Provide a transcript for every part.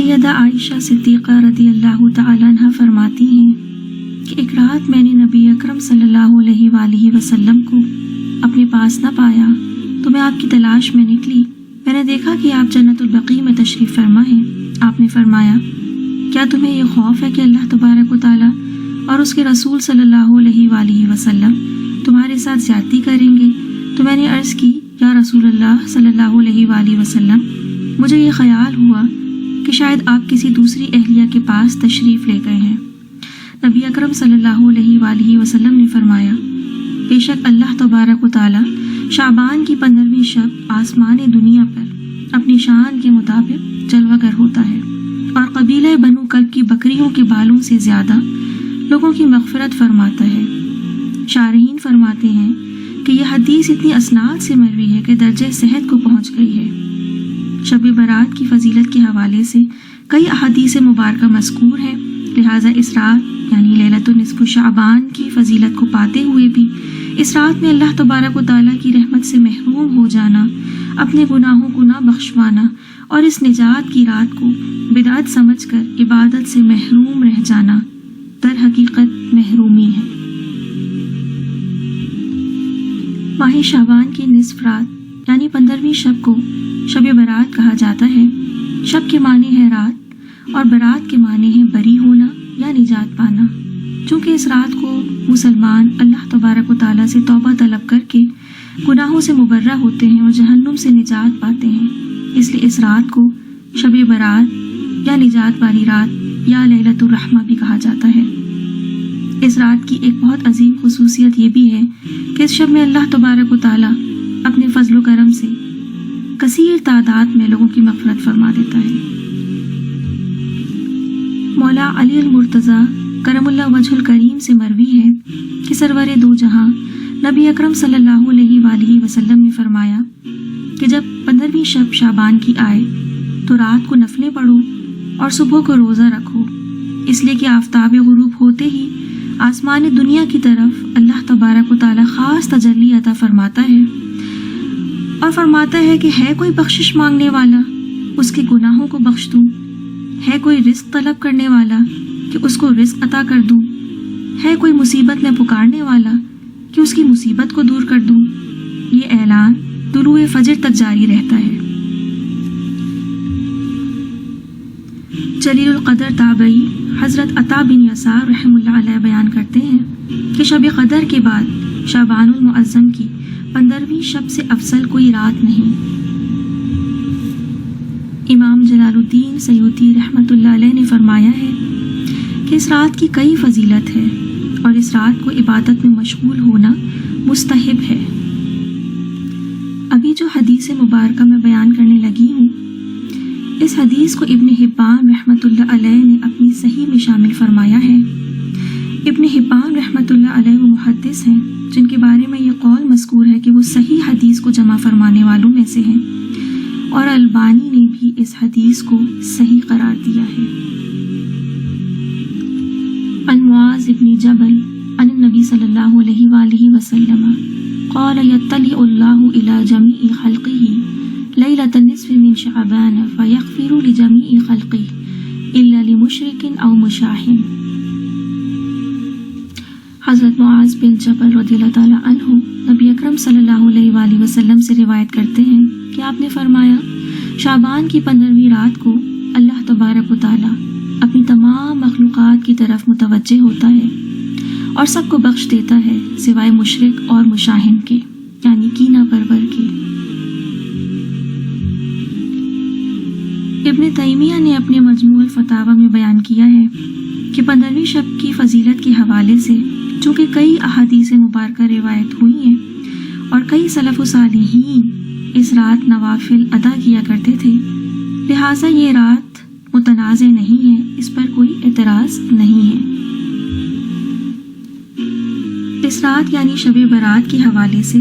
سیدہ عائشہ صدیقہ رضی اللہ تعالیٰ عنہ فرماتی ہیں کہ ایک رات میں نے نبی اکرم صلی اللہ علیہ وآلہ وسلم کو اپنے پاس نہ پایا تو میں آپ کی تلاش میں نکلی۔ میں نے دیکھا کہ آپ جنت البقیع میں تشریف فرما ہیں۔ آپ نے فرمایا، کیا تمہیں یہ خوف ہے کہ اللہ تبارک و تعالیٰ اور اس کے رسول صلی اللہ علیہ وآلہ وسلم تمہارے ساتھ زیادتی کریں گے؟ تو میں نے عرض کی، یا رسول اللہ صلی اللہ علیہ وآلہ وسلم، مجھے یہ خیال ہوا کہ شاید آپ کسی دوسری اہلیہ کے پاس تشریف لے گئے ہیں۔ نبی اکرم صلی اللہ علیہ وآلہ وسلم نے فرمایا، بے شک اللہ تبارک و تعالیٰ شعبان کی 15ویں شب آسمان دنیا پر اپنی شان کے مطابق جلوہ گر ہوتا ہے اور قبیلہ بنو کلب کی بکریوں کے بالوں سے زیادہ لوگوں کی مغفرت فرماتا ہے۔ شارحین فرماتے ہیں کہ یہ حدیث اتنی اسناد سے مروی ہے کہ درجہ صحت کو پہنچ گئی ہے۔ شب برات کی فضیلت کے حوالے سے کئی احادیث مبارکہ مذکور ہیں، لہٰذا اس رات یعنی لیلۃ نصف شعبان کی فضیلت کو پاتے ہوئے بھی اس رات میں اللہ تبارک و تعالیٰ کی رحمت سے محروم ہو جانا، اپنے گناہوں کو نہ بخشوانا اور اس نجات کی رات کو بدعت سمجھ کر عبادت سے محروم رہ جانا در حقیقت محرومی ہے۔ ماہ شعبان کی نصف رات یعنی 15ویں شب کو شب برات کہا جاتا ہے۔ شب کے معنی ہے رات اور برات کے معنی ہے بری ہونا یا نجات پانا۔ چونکہ اس رات کو مسلمان اللہ تبارک و تعالیٰ سے توبہ طلب کر کے گناہوں سے مبرہ ہوتے ہیں اور جہنم سے نجات پاتے ہیں، اس لیے اس رات کو شب برات یا نجات والی رات یا لیلۃ الرحمہ بھی کہا جاتا ہے۔ اس رات کی ایک بہت عظیم خصوصیت یہ بھی ہے کہ اس شب میں اللہ تبارک و تعالیٰ اپنے فضل و کرم سے کثیر تعداد میں لوگوں کی مغفرت فرما دیتا ہے۔ مولا علی المرتضیٰ کرم اللہ وجہ الکریم سے مروی ہے کہ سرور دو جہاں نبی اکرم صلی اللہ علیہ وآلہ وسلم نے فرمایا کہ جب 15ویں شب شعبان کی آئے تو رات کو نفلیں پڑھو اور صبح کو روزہ رکھو، اس لیے کہ آفتاب غروب ہوتے ہی آسمان دنیا کی طرف اللہ تبارک و تعالیٰ خاص تجلی عطا فرماتا ہے اور فرماتا ہے کہ ہے کوئی بخشش مانگنے والا، اس کے گناہوں کو بخش دوں، ہے کوئی رزق طلب کرنے والا کہ اس کو رزق عطا کر دوں، ہے کوئی مصیبت میں پکارنے والا کہ اس کی مصیبت کو دور کر دوں۔ یہ اعلان طلوع فجر تک جاری رہتا ہے۔ جلیل القدر تابعی حضرت عطا بن یسار رحمہ اللہ علیہ بیان کرتے ہیں کہ شب قدر کے بعد شعبان المعظم کی 15ویں شب سے افضل کوئی رات نہیں۔ امام جلال الدین سیوطی رحمۃ اللہ علیہ نے فرمایا ہے کہ اس رات کی کئی فضیلت ہے اور اس رات کو عبادت میں مشغول ہونا مستحب ہے۔ ابھی جو حدیث مبارکہ میں بیان کرنے لگی ہوں، اس حدیث کو ابن حبان رحمۃ اللہ علیہ نے اپنی صحیح میں شامل فرمایا ہے۔ ابن حبان رحمۃ اللہ علیہ وہ محدث ہیں جن کے بارے میں یہ قول مذکور ہے کہ وہ صحیح حدیث کو جمع فرمانے والوں میں سے ہیں، اور البانی نے بھی اس حدیث کو صحیح قرار دیا ہے۔ عن معاذ بن جبل عن النبی صلی اللہ علیہ وآلہ وسلم قال يطلع اللہ الى جمیع خلقہ لیلۃ النصف من شعبان فیغفر لجمیع خلقہ الا لمشرک او مشاح۔ حضرت معاذ بن جبل رضی اللہ تعالیٰ عنہ نبی اکرم صلی اللہ علیہ وآلہ وسلم سے روایت کرتے ہیں کہ آپ نے فرمایا، شعبان کی 15ویں رات کو اللہ تبارک و تعالیٰ اپنی تمام مخلوقات کی طرف متوجہ ہوتا ہے اور سب کو بخش دیتا ہے سوائے مشرک اور مشاہن کے، یعنی کینہ پرور کے۔ ابن تیمیہ نے اپنے مجموع الفتاوی میں بیان کیا ہے کہ 15ویں شب کی فضیلت کے حوالے سے چونکہ کئی احادیث مبارکہ روایت ہوئی ہیں اور کئی سلف و صالحین اس رات نوافل ادا کیا کرتے تھے، لہٰذا یہ رات متنازع نہیں ہے، اس پر کوئی اعتراض نہیں ہے۔ اس رات یعنی شب برات کے حوالے سے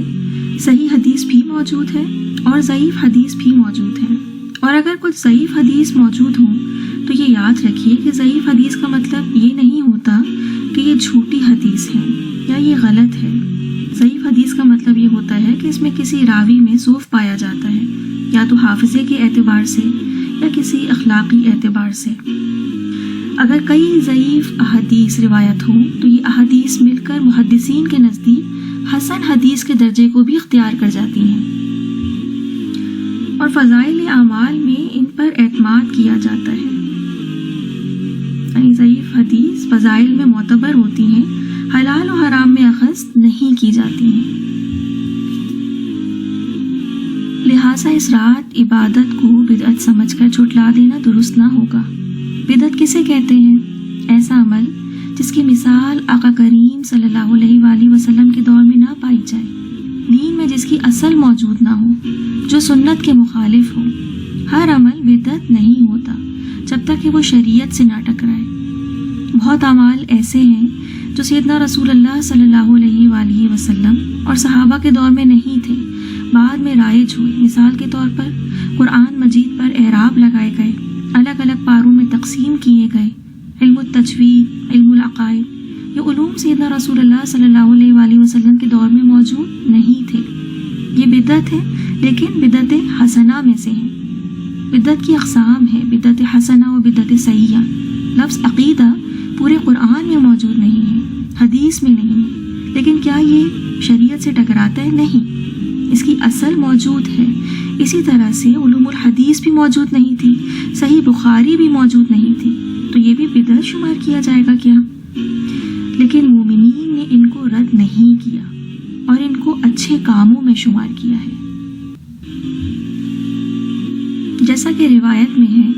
صحیح حدیث بھی موجود ہے اور ضعیف حدیث بھی موجود ہے، اور اگر کچھ ضعیف حدیث موجود ہوں تو یہ یاد رکھیے کہ ضعیف حدیث کا مطلب یہ نہیں ہوتا کہ یہ جھوٹی حدیث ہے یا یہ غلط ہے۔ ضعیف حدیث کا مطلب یہ ہوتا ہے کہ اس میں کسی راوی میں ضعف پایا جاتا ہے، یا تو حافظے کے اعتبار سے یا کسی اخلاقی اعتبار سے۔ اگر کئی ضعیف احادیث روایت ہوں تو یہ احادیث مل کر محدثین کے نزدیک حسن حدیث کے درجے کو بھی اختیار کر جاتی ہیں، اور فضائل اعمال میں ان پر اعتماد کیا جاتا ہے۔ یعنی ضعیف حدیث فضائل میں معتبر ہوتی ہیں، حلال و حرام میں اخذ نہیں کی جاتی ہیں۔ لہٰذا اس رات عبادت کو بدعت سمجھ کر جھٹلا دینا درست نہ ہوگا۔ بدعت کسے کہتے ہیں؟ ایسا عمل جس کی مثال آقا کریم صلی اللہ علیہ وآلہ وسلم کے دور میں نہ پائی جائے، دین میں جس کی اصل موجود نہ ہو، جو سنت کے مخالف ہو۔ ہر عمل بدعت نہیں ہوتا جب تک کہ وہ شریعت سے نہ ٹکرائے۔ بہت اعمال ایسے ہیں جو سیدنا رسول اللہ صلی اللہ علیہ وآلہ وسلم اور صحابہ کے دور میں نہیں تھے، بعد میں رائج ہوئے۔ مثال کے طور پر قرآن مجید پر اعراب لگائے گئے، الگ الگ پاروں میں تقسیم کیے گئے۔ علم التجوید، علم العقائد، یہ علوم سیدنا رسول اللہ صلی اللہ علیہ وآلہ وسلم کے دور میں موجود نہیں تھے۔ یہ بدعت ہے، لیکن بدعت حسنہ میں سے ہیں۔ بدعت کی اقسام ہے، بدعت حسنہ و بدعت سیئہ۔ لفظ عقیدہ پورے قرآن میں موجود نہیں ہے، حدیث میں نہیں ہے، لیکن کیا یہ شریعت سے ٹکراتا ہے؟ نہیں، اس کی اصل موجود ہے۔ اسی طرح سے علوم الحدیث بھی موجود نہیں تھی، صحیح بخاری بھی موجود نہیں تھی، تو یہ بھی بدعت شمار کیا جائے گا کیا؟ لیکن مومنین نے ان کو رد نہیں کیا اور ان کو اچھے کاموں میں شمار کیا ہے۔ جیسا کہ روایت میں ہے،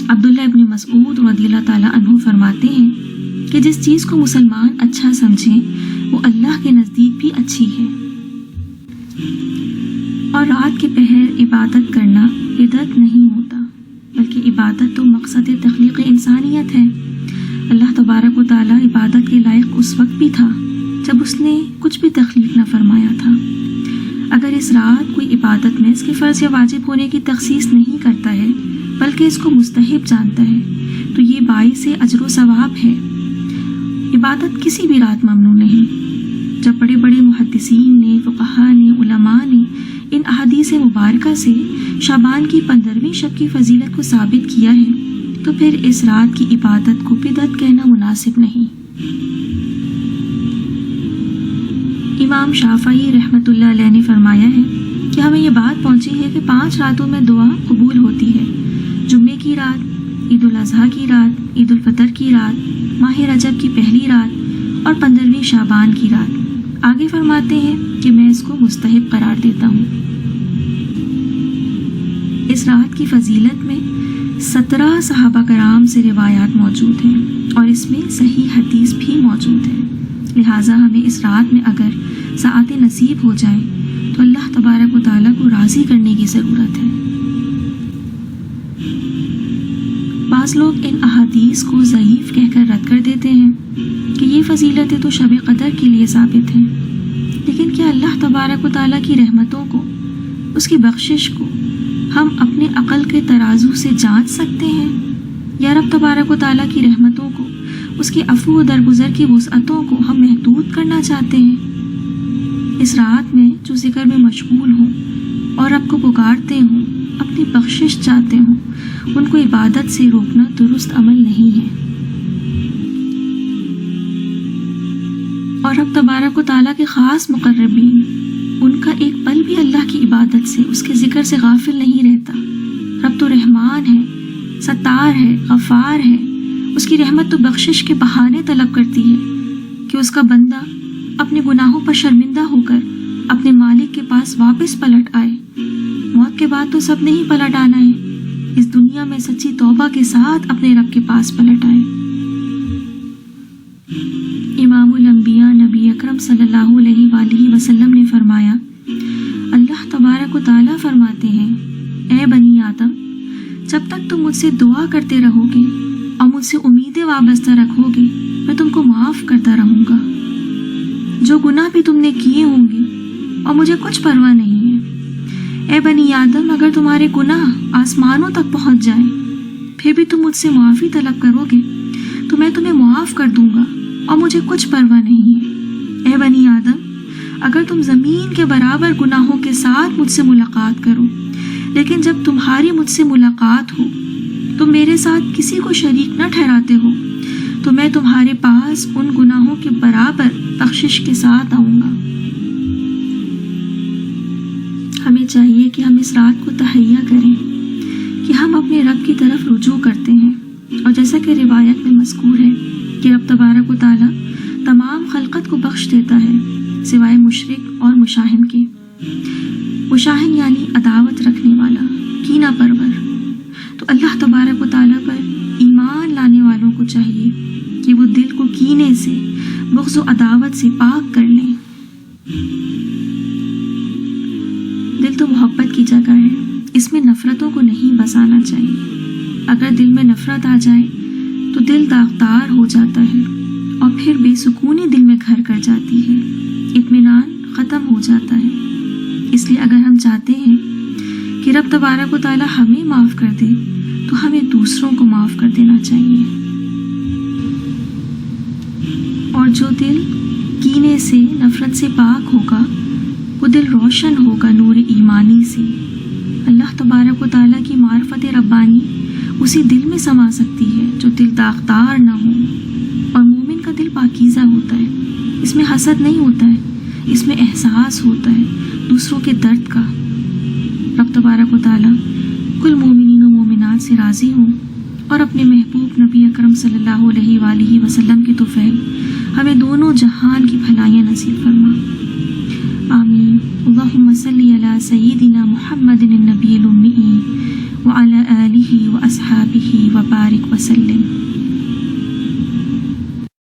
عبداللہ ابن مسعود رضی اللہ تعالیٰ عنہ فرماتے ہیں کہ جس چیز کو مسلمان اچھا سمجھیں وہ اللہ کے نزدیک بھی اچھی ہے۔ اور رات کے پہر عبادت کرنا بدعت نہیں ہوتا، بلکہ عبادت تو مقصد تخلیق انسانیت ہے۔ اللہ تبارک و تعالیٰ عبادت کے لائق اس وقت بھی تھا جب اس نے کچھ بھی تخلیق نہ فرمایا تھا۔ اگر اس رات کوئی عبادت میں اس کے فرض یا واجب ہونے کی تخصیص نہیں کرتا ہے بلکہ اس کو مستحب جانتا ہے تو یہ باعث اجر و ثواب ہے۔ عبادت کسی بھی رات ممنوع نہیں۔ جب بڑے بڑے محدثین نے، فقہاء نے، علماء نے ان احادیث مبارکہ سے شعبان کی 15ویں شب کی فضیلت کو ثابت کیا ہے تو پھر اس رات کی عبادت کو بدعت کہنا مناسب نہیں۔ امام شافعی رحمۃ اللہ علیہ نے فرمایا ہے کہ ہمیں یہ بات پہنچی ہے کہ 5 راتوں میں دعا قبول ہوتی ہے: جمعے کی رات، عید الاضحیٰ کی رات، عید الفطر کی رات، ماہ رجب کی پہلی رات اور 15ویں شعبان کی رات۔ آگے فرماتے ہیں کہ میں اس کو مستحب قرار دیتا ہوں۔ اس رات کی فضیلت میں 17 صحابہ کرام سے روایات موجود ہیں اور اس میں صحیح حدیث بھی موجود ہے۔ لہٰذا ہمیں اس رات میں اگر ساعت نصیب ہو جائے تو اللہ تبارک و تعالیٰ کو راضی کرنے کی ضرورت ہے۔ بعض لوگ ان احادیث کو ضعیف کہہ کر رد کر دیتے ہیں کہ یہ فضیلتیں تو شب قدر کے لیے ثابت ہیں، لیکن کیا اللہ تبارک و تعالیٰ کی رحمتوں کو، اس کی بخشش کو ہم اپنے عقل کے ترازو سے جانچ سکتے ہیں؟ یا رب تبارک و تعالیٰ کی رحمتوں کو، اس کے عفو و درگزر کی وسعتوں کو ہم محدود کرنا چاہتے ہیں؟ اس رات میں جو ذکر میں مشغول ہوں اور رب کو پکارتے ہوں، اپنی بخشش چاہتے ہوں، ان کو عبادت سے روکنا درست عمل نہیں ہے۔ اور رب تبارک و تعالیٰ کے خاص مقربین، ان کا ایک پل بھی اللہ کی عبادت سے، اس کے ذکر سے غافل نہیں رہتا۔ رب تو رحمان ہے، ستار ہے، غفار ہے، اس کی رحمت تو بخشش کے بہانے طلب کرتی ہے کہ اس کا بندہ اپنے گناہوں پر شرمندہ ہو کر اپنے مالک کے پاس واپس پلٹ آئے۔ موت کے بعد تو سب نے ہی پلٹ آنا ہے، اس دنیا میں سچی توبہ کے ساتھ اپنے رب کے پاس پلٹ آئے۔ امام الانبیاء نبی اکرم صلی اللہ علیہ وآلہ وسلم نے فرمایا، اللہ تبارک و تعالیٰ فرماتے ہیں، اے بنی آدم، جب تک تم مجھ سے دعا کرتے رہو گے اور مجھ سے امیدیں وابستہ رکھو گے، میں تم کو معاف کرتا رہوں گا۔ جو گناہ بھی تم نے کیے ہوں گے اور مجھے کچھ پرواہ نہیں ہے۔ اے بنی آدم، اگر تمہارے گناہ آسمانوں تک پہنچ جائیں پھر بھی تم مجھ سے معافی طلب کرو گے تو میں تمہیں معاف کر دوں گا اور مجھے کچھ پرواہ نہیں ہے۔ اے بنی آدم، اگر تم زمین کے برابر گناہوں کے ساتھ مجھ سے ملاقات کرو، لیکن جب تمہاری مجھ سے ملاقات ہو تم میرے ساتھ کسی کو شریک نہ ٹھہراتے ہو تو میں تمہارے پاس ان گناہوں کے برابر بخشش کے ساتھ آؤں گا۔ ہمیں چاہیے کہ ہم اس رات کو تہیہ کریں کہ ہم اپنے رب کی طرف رجوع کرتے ہیں، اور جیسا کہ روایت میں مذکور ہے کہ رب تبارک و تعالیٰ تمام خلقت کو بخش دیتا ہے سوائے مشرک اور مشاہن کے۔ مشاہن یعنی عداوت رکھنے والا، کینہ پرور۔ تو اللہ تبارک و تعالیٰ پر ایمان لانے والوں کو چاہیے کہ وہ دل کو کینے سے، بغض و عداوت سے پاک کر لیں۔ دل تو محبت کی جگہ ہے، اس میں نفرتوں کو نہیں بسانا چاہیے۔ اگر دل میں نفرت آ جائے تو دل داغدار ہو جاتا ہے اور پھر بے سکونی دل میں گھر کر جاتی ہے، اطمینان ختم ہو جاتا ہے۔ اس لیے اگر ہم چاہتے ہیں کہ رب تبارک و تعالیٰ ہمیں معاف کر دے تو ہمیں دوسروں کو معاف کر دینا چاہیے۔ اور جو دل کینے سے، نفرت سے پاک ہوگا وہ دل روشن ہوگا نور ایمانی سے۔ اللہ تبارک و تعالیٰ کی معرفت ربانی اسی دل میں سما سکتی ہے جو دل داغدار نہ ہو۔ اور مومن کا دل پاکیزہ ہوتا ہے، اس میں حسد نہیں ہوتا ہے، اس میں احساس ہوتا ہے دوسروں کے درد کا۔ رب تبارک و تعالیٰ کل مومنین و مومنات سے راضی ہوں اور اپنے محبوب نبی اکرم صلی اللہ علیہ وآلہ وسلم کے طفیل ہمیں دونوں جہان کی بھلائیاں نصیب فرما۔ آمین۔ اللہم صلی علی سیدنا محمد النبی الامی وعلی آلہ واصحابہ وبارک وسلم۔